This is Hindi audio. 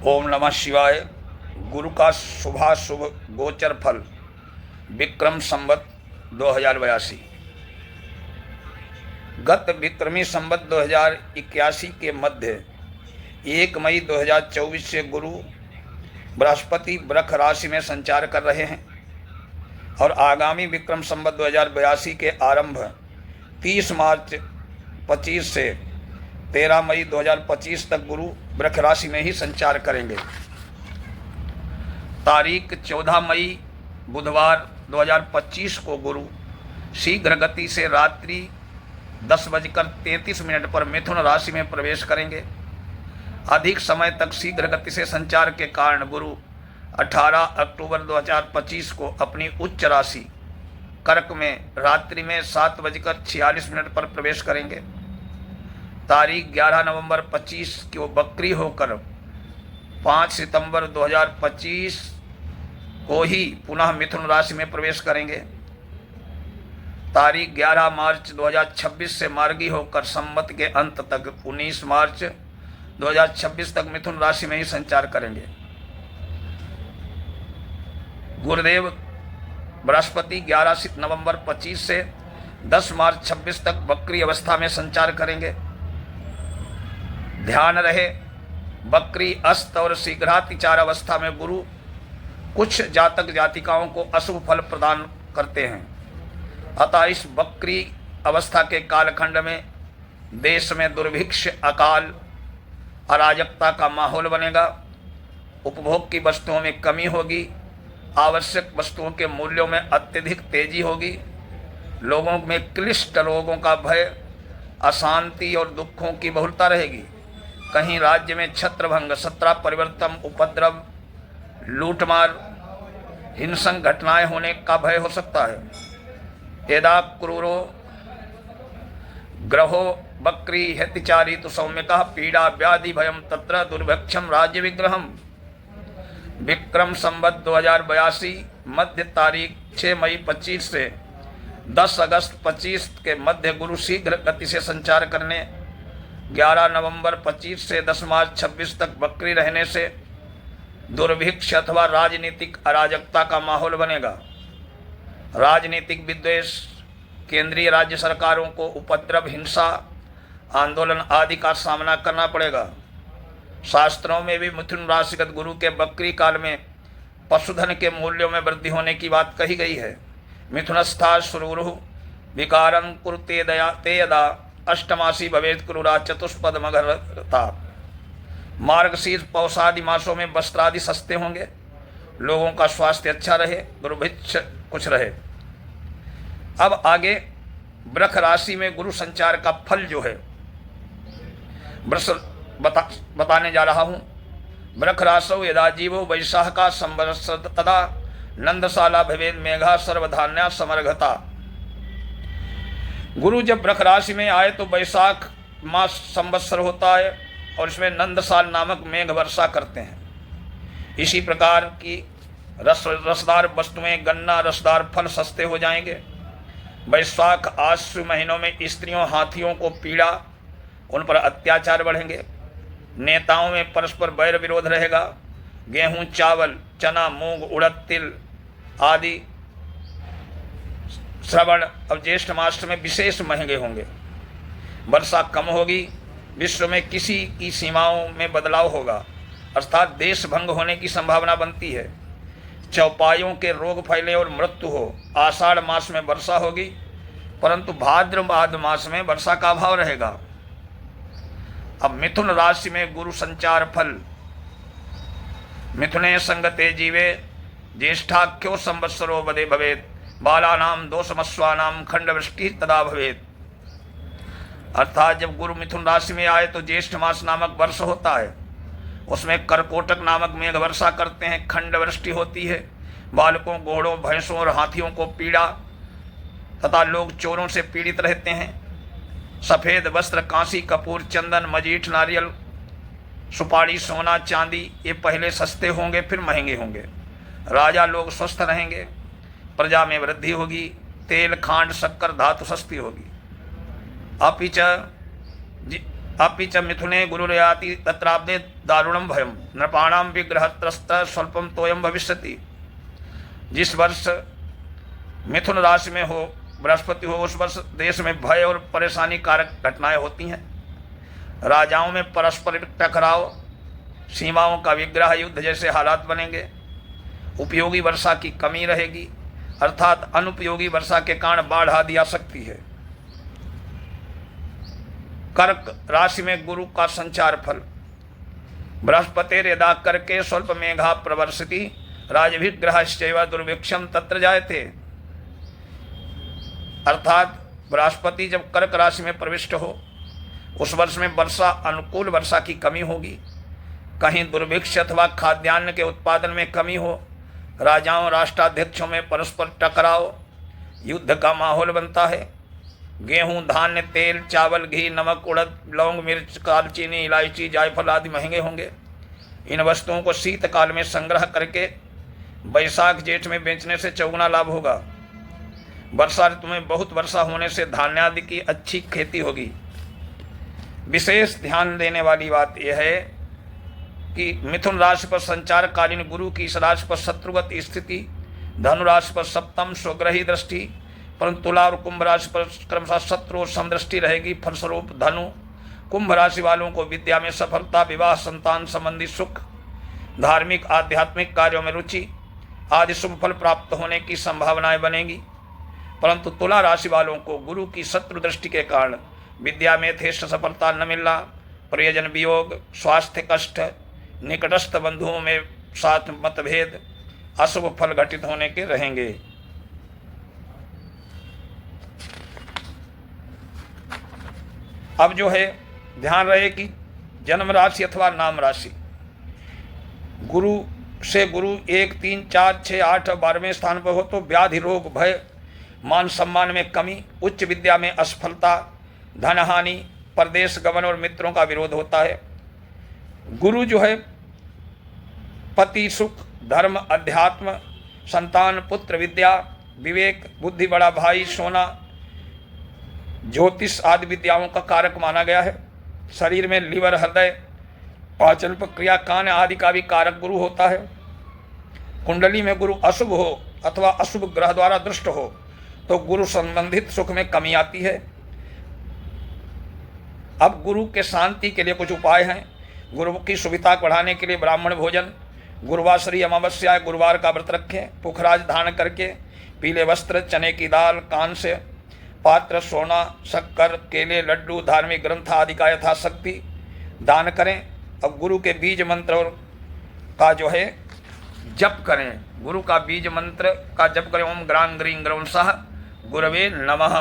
ओम नमः शिवाय। गुरु का शुभ गोचर फल विक्रम संवत 2082। गत विक्रमी संवत 2081 के मध्य 1 मई 2024 से गुरु बृहस्पति वृष राशि में संचार कर रहे हैं और आगामी विक्रम संवत 2082 के आरंभ 30 मार्च 25 से 13 मई 2025 तक गुरु वृष राशि में ही संचार करेंगे। तारीख 14 मई बुधवार 2025 को गुरु शीघ्र गति से रात्रि 10:33 पर मिथुन राशि में प्रवेश करेंगे। अधिक समय तक शीघ्र गति से संचार के कारण गुरु 18 अक्टूबर 2025 को अपनी उच्च राशि कर्क में रात्रि में 7:46 पर प्रवेश करेंगे। तारीख 11 नवंबर 25 को बकरी होकर 5 सितंबर 2025 को ही पुनः मिथुन राशि में प्रवेश करेंगे। तारीख 11 मार्च 2026 से मार्गी होकर संवत के अंत तक 19 मार्च 2026 तक मिथुन राशि में ही संचार करेंगे। गुरुदेव बृहस्पति 11 नवंबर 25 से 10 मार्च 26 तक बकरी अवस्था में संचार करेंगे। ध्यान रहे, बकरी अस्त और शीघ्रातिचार अवस्था में गुरु कुछ जातक जातिकाओं को अशुभ फल प्रदान करते हैं। अतः इस बकरी अवस्था के कालखंड में देश में दुर्भिक्ष, अकाल, अराजकता का माहौल बनेगा। उपभोग की वस्तुओं में कमी होगी। आवश्यक वस्तुओं के मूल्यों में अत्यधिक तेजी होगी। लोगों में क्लिष्ट रोगों का भय, अशांति और दुखों की बहुलता रहेगी। कहीं राज्य में छत्रभंग, सत्ता परिवर्तन, उपद्रव, लूटमार, हिंसक घटनाएं होने का भय हो सकता है। यदा क्रूरो ग्रहो बकरी हितचारी तो सौम्यतः पीड़ा व्याधि भयम तत्र दुर्भिक्षम राज्य विग्रहम। विक्रम संवत 2082 मध्य तारीख 6 मई 25 से 10 अगस्त 25 के मध्य गुरु शीघ्र गति से संचार करने, 11 नवंबर 25 से 10 मार्च 26 तक बकरी रहने से दुर्भिक्ष अथवा राजनीतिक अराजकता का माहौल बनेगा। राजनीतिक विद्वेष, केंद्रीय राज्य सरकारों को उपद्रव, हिंसा, आंदोलन आदि का सामना करना पड़ेगा। शास्त्रों में भी मिथुन राशिगत गुरु के बकरी काल में पशुधन के मूल्यों में वृद्धि होने की बात कही गई है। मिथुनस्था सुरुरु विकारं कुरुते दया ते यदा अष्टमासी भवेत क्रूरा चतुष्पद मगरता। मार्गशीर्ष पौषादि मासों में वस्त्र आदि सस्ते होंगे। लोगों का स्वास्थ्य अच्छा रहे, दुर्भिक्ष कुछ रहे। अब आगे वृष राशि में गुरु संचार का फल जो है वृष बताने जा रहा हूँ। वृष राशौ यदा जीवो वैशाखा संवत्सर तदा नंदशाला भवेद मेघा सर्वधान्या समर्घता। गुरु जब वृष राशि में आए तो वैशाख मास संवत्सर होता है और इसमें नंदसाल नामक मेघ वर्षा करते हैं। इसी प्रकार की रसदार वस्तुएं, गन्ना, रसदार फल सस्ते हो जाएंगे। वैशाख आश्विन महीनों में स्त्रियों, हाथियों को पीड़ा, उन पर अत्याचार बढ़ेंगे। नेताओं में परस्पर वैर विरोध रहेगा। गेहूं, चावल, चना, मूंग, उड़द, तिल आदि श्रवण और ज्येष्ठ मास में विशेष महंगे होंगे। वर्षा कम होगी। विश्व में किसी की सीमाओं में बदलाव होगा, अर्थात देश भंग होने की संभावना बनती है। चौपाइयों के रोग फैले और मृत्यु हो। आषाढ़ मास में वर्षा होगी, परंतु भाद्रपद मास में वर्षा का अभाव रहेगा। अब मिथुन राशि में गुरु संचार फल। मिथुने संगते जीवे ज्येष्ठाख्यो संवत्सरो वदे भवेत् बालानाम दोषमस्वानाम खंडवृष्टि तदा भवेत्। अर्थात जब गुरु मिथुन राशि में आए तो ज्येष्ठ मास नामक वर्ष होता है। उसमें करकोटक नामक मेघ वर्षा करते हैं, खंड वृष्टि होती है। बालकों, घोड़ों, भैंसों और हाथियों को पीड़ा तथा लोग चोरों से पीड़ित रहते हैं। सफ़ेद वस्त्र, कांसी, कपूर, चंदन, मजीठ, नारियल, सुपारी, सोना, चांदी ये पहले सस्ते होंगे, फिर महंगे होंगे। राजा लोग स्वस्थ रहेंगे। प्रजा में वृद्धि होगी। तेल, खांड, शक्कर, धातु सस्ती होगी। अपिच अपि च मिथुने गुरुर्याति तत्राब्दे दारुणम भयम नृपाणाम विग्रहत्रस्त स्वल्पम तोयम भविष्यति। जिस वर्ष मिथुन राशि में हो बृहस्पति हो उस वर्ष देश में भय और परेशानी कारक घटनाएं होती हैं। राजाओं में परस्पर टकराव, सीमाओं का विग्रह, युद्ध जैसे हालात बनेंगे। उपयोगी वर्षा की कमी रहेगी, अर्थात अनुपयोगी वर्षा के कारण बाढ़ आदि आ सकती है। कर्क राशि में गुरु का संचार फल। बृहस्पति यदा करके स्वल्प मेघा प्रवर्षति राजभिग्रहश्चैव दुर्भिक्षम तत्र जायते। अर्थात बृहस्पति जब कर्क राशि में प्रविष्ट हो उस वर्ष में वर्षा, अनुकूल वर्षा की कमी होगी। कहीं दुर्भिक्ष अथवा खाद्यान्न के उत्पादन में कमी हो, राजाओं राष्ट्राध्यक्षों में परस्पर टकराव, युद्ध का माहौल बनता है। गेहूं, धान्य, तेल, चावल, घी, नमक, उड़द, लौंग, मिर्च, दालचीनी, इलायची, जायफल आदि महंगे होंगे। इन वस्तुओं को शीतकाल में संग्रह करके बैसाख जेठ में बेचने से चौगुना लाभ होगा। वर्षा ऋतु में बहुत वर्षा होने से धान्य आदि की अच्छी खेती होगी। विशेष ध्यान देने वाली बात यह है कि मिथुन राशि पर संचारकालीन गुरु की इस राशि पर शत्रुगत स्थिति, धनु राशि पर सप्तम स्वग्रही दृष्टि, परंतु तुला और कुंभ राशि पर क्रमशः शत्रु और समदृष्टि रहेगी। फलस्वरूप धनु कुंभ राशि वालों को विद्या में सफलता, विवाह, संतान संबंधी सुख, धार्मिक आध्यात्मिक कार्यों में रुचि आदि शुभ फल प्राप्त होने की संभावनाएं बनेगी। परंतु तुला राशि वालों को गुरु की शत्रु दृष्टि के कारण विद्या में यथेष्ट सफलता न मिलना, प्रियजन वियोग, स्वास्थ्य कष्ट, निकटस्थ बंधुओं में साथ मतभेद, अशुभ फल घटित होने के रहेंगे। अब जो है ध्यान रहे कि जन्म राशि अथवा नाम राशि गुरु से गुरु 1, 3, 4, 6, 8 और 12वें स्थान पर हो तो व्याधि, रोग, भय, मान सम्मान में कमी, उच्च विद्या में असफलता, धन हानि, परदेश गमन और मित्रों का विरोध होता है। गुरु जो है पति, सुख, धर्म, अध्यात्म, संतान, पुत्र, विद्या, विवेक, बुद्धि, बड़ा भाई, सोना, ज्योतिष आदि विद्याओं का कारक माना गया है। शरीर में लीवर, हृदय, पाचन प्रक्रिया, कान आदि का भी कारक गुरु होता है। कुंडली में गुरु अशुभ हो अथवा अशुभ ग्रह द्वारा दृष्ट हो तो गुरु संबंधित सुख में कमी आती है। अब गुरु के शांति के लिए कुछ उपाय हैं। गुरु की सुविधा बढ़ाने के लिए ब्राह्मण भोजन, गुरुवासरी अमावस्या गुरुवार का व्रत रखें, पुखराज धारण करके पीले वस्त्र, चने की दाल, कांस्य पात्र, सोना, शक्कर, केले, लड्डू, धार्मिक ग्रंथ आदि का यथाशक्ति दान करें। अब गुरु के बीज मंत्र का जो है जप करें। गुरु का बीज मंत्र का जप करें। ओम ग्रां ग्रीं ग्रौं सः गुरवे नमः।